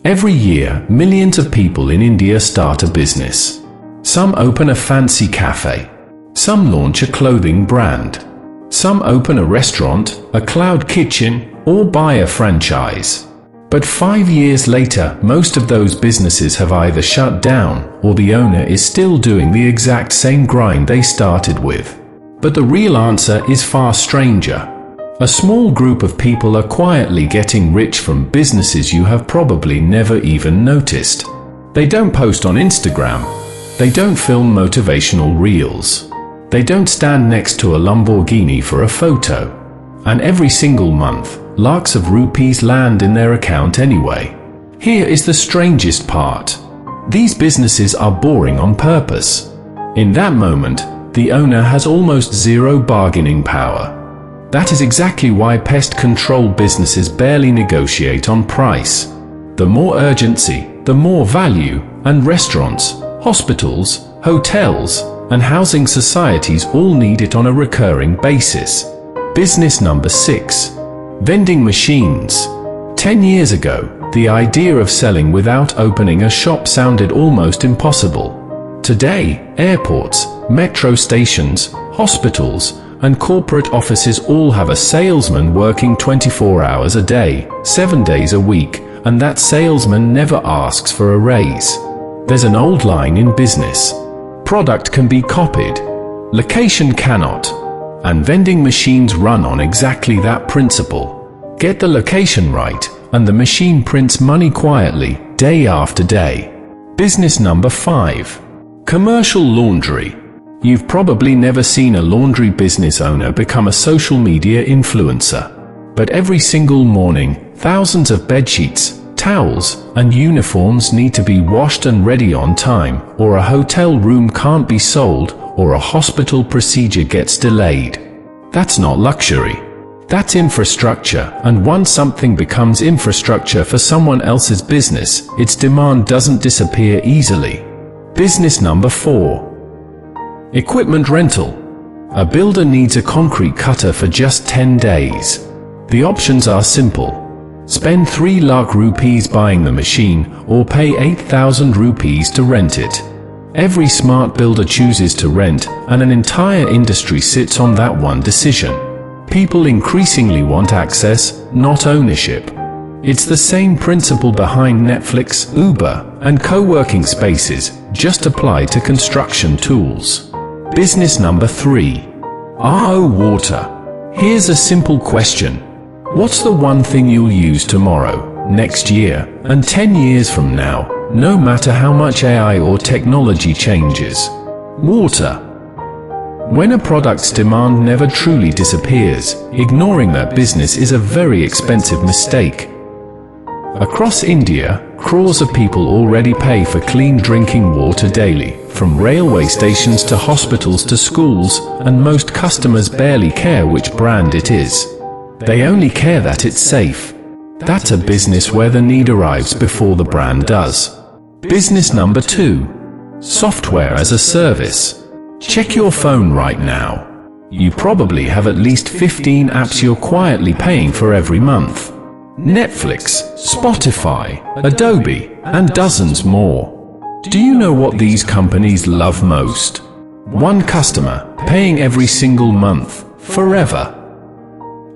Every year, millions of people in India start a business. Some open a fancy cafe. Some launch a clothing brand. Some open a restaurant, a cloud kitchen, or buy a franchise. But 5 years later, most of those businesses have either shut down, or the owner is still doing the exact same grind they started with. But the real answer is far stranger. A small group of people are quietly getting rich from businesses you have probably never even noticed. They don't post on Instagram. They don't film motivational reels. They don't stand next to a Lamborghini for a photo. And every single month, lakhs of rupees land in their account anyway. Here is the strangest part. These businesses are boring on purpose. In that moment, the owner has almost zero bargaining power. That is exactly why pest control businesses barely negotiate on price. The more urgency, the more value, and restaurants, hospitals, hotels, and housing societies all need it on a recurring basis. Business number 6. Vending machines. 10 years ago, the idea of selling without opening a shop sounded almost impossible. Today, airports, metro stations, hospitals, and corporate offices all have a salesman working 24 hours a day, 7 days a week, and that salesman never asks for a raise. There's an old line in business. Product can be copied. Location cannot. And vending machines run on exactly that principle. Get the location right, and the machine prints money quietly, day after day. Business number 5. Commercial laundry. You've probably never seen a laundry business owner become a social media influencer. But every single morning, thousands of bedsheets, towels, and uniforms need to be washed and ready on time, or a hotel room can't be sold, or a hospital procedure gets delayed. That's not luxury. That's infrastructure, and once something becomes infrastructure for someone else's business, its demand doesn't disappear easily. Business number 4. Equipment rental. A builder needs a concrete cutter for just 10 days. The options are simple. Spend 3 lakh rupees buying the machine, or pay 8,000 rupees to rent it. Every smart builder chooses to rent, and an entire industry sits on that one decision. People increasingly want access, not ownership. It's the same principle behind Netflix, Uber, and co-working spaces, just applied to construction tools. Business number 3. RO water. Here's a simple question. What's the one thing you'll use tomorrow, next year, and 10 years from now, no matter how much AI or technology changes? Water. When a product's demand never truly disappears, ignoring that business is a very expensive mistake. Across India, crores of people already pay for clean drinking water daily, from railway stations to hospitals to schools, and most customers barely care which brand it is. They only care that it's safe. That's a business where the need arrives before the brand does. Business number 2. Software as a service. Check your phone right now. You probably have at least 15 apps you're quietly paying for every month. Netflix, Spotify, Adobe, and dozens more. Do you know what these companies love most? One customer, paying every single month, forever.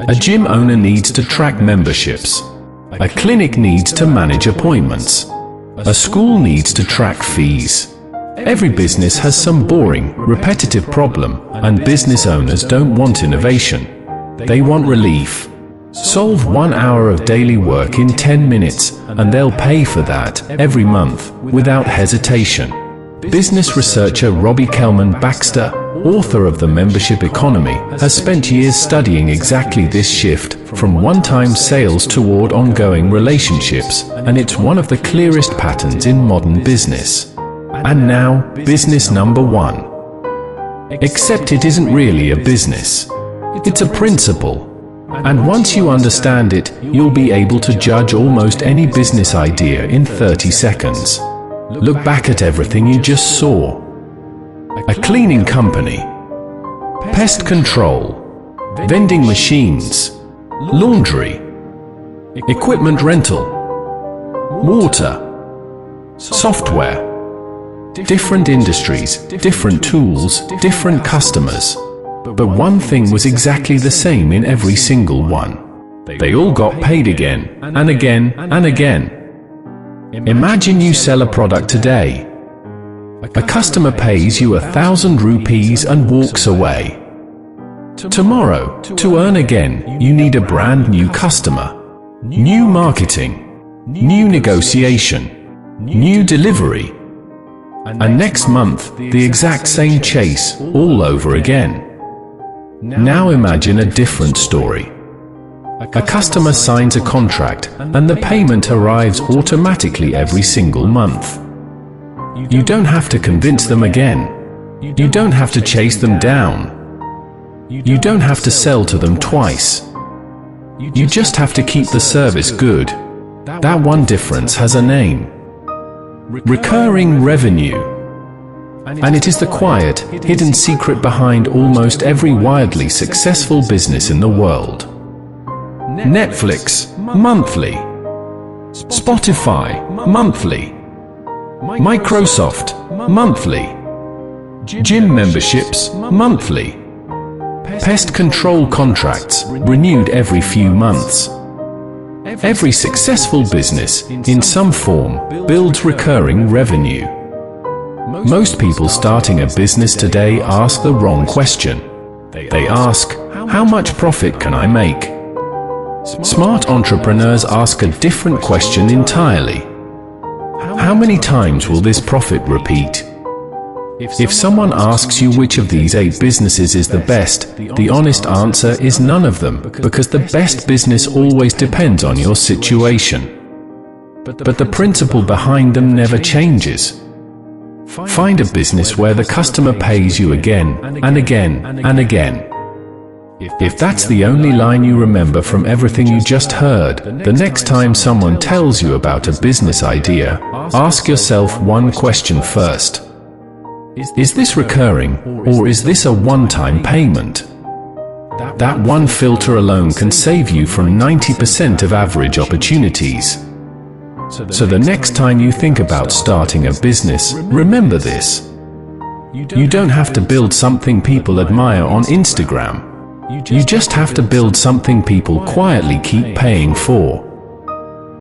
A gym owner needs to track memberships. A clinic needs to manage appointments. A school needs to track fees. Every business has some boring, repetitive problem, and business owners don't want innovation. They want relief. Solve 1 hour of daily work in 10 minutes, and they'll pay for that every month, without hesitation. Business researcher Robbie Kellman Baxter, author of The Membership Economy, has spent years studying exactly this shift from one-time sales toward ongoing relationships, and it's one of the clearest patterns in modern business. And now, business number 1. Except it isn't really a business. It's a principle. And once you understand it, you'll be able to judge almost any business idea in 30 seconds. Look back at everything you just saw. A cleaning company, pest control, vending machines, laundry, equipment rental, water, software. Different industries, different tools, different customers. But one thing was exactly the same in every single one. They all got paid again, and again, and again. Imagine you sell a product today. A customer pays you 1,000 rupees and walks away. Tomorrow, to earn again, you need a brand new customer, new marketing, new negotiation, new delivery. And next month, the exact same chase, all over again. Now imagine a different story. A customer signs a contract, and the payment arrives automatically every single month. You don't have to convince them again. You don't have to chase them down. You don't have to sell to them twice. You just have to keep the service good. That one difference has a name. Recurring revenue. And it is the quiet, hidden secret behind almost every wildly successful business in the world. Netflix, monthly. Spotify, monthly. Microsoft, monthly. Gym memberships, monthly. Pest control contracts, renewed every few months. Every successful business, in some form, builds recurring revenue. Most people starting a business today ask the wrong question. They ask, how much profit can I make? Smart entrepreneurs ask a different question entirely. How many times will this profit repeat? If someone asks you which of these 8 businesses is the best, the honest answer is none of them, because the best business always depends on your situation. But the principle behind them never changes. Find a business where the customer pays you again, and again, and again. If that's the only line you remember from everything you just heard, the next time someone tells you about a business idea, ask yourself one question first. Is this recurring, or is this a one-time payment? That one filter alone can save you from 90% of average opportunities. So the next time you think about starting a business, remember this. You don't have to build something people admire on Instagram. You just have to build something people quietly keep paying for.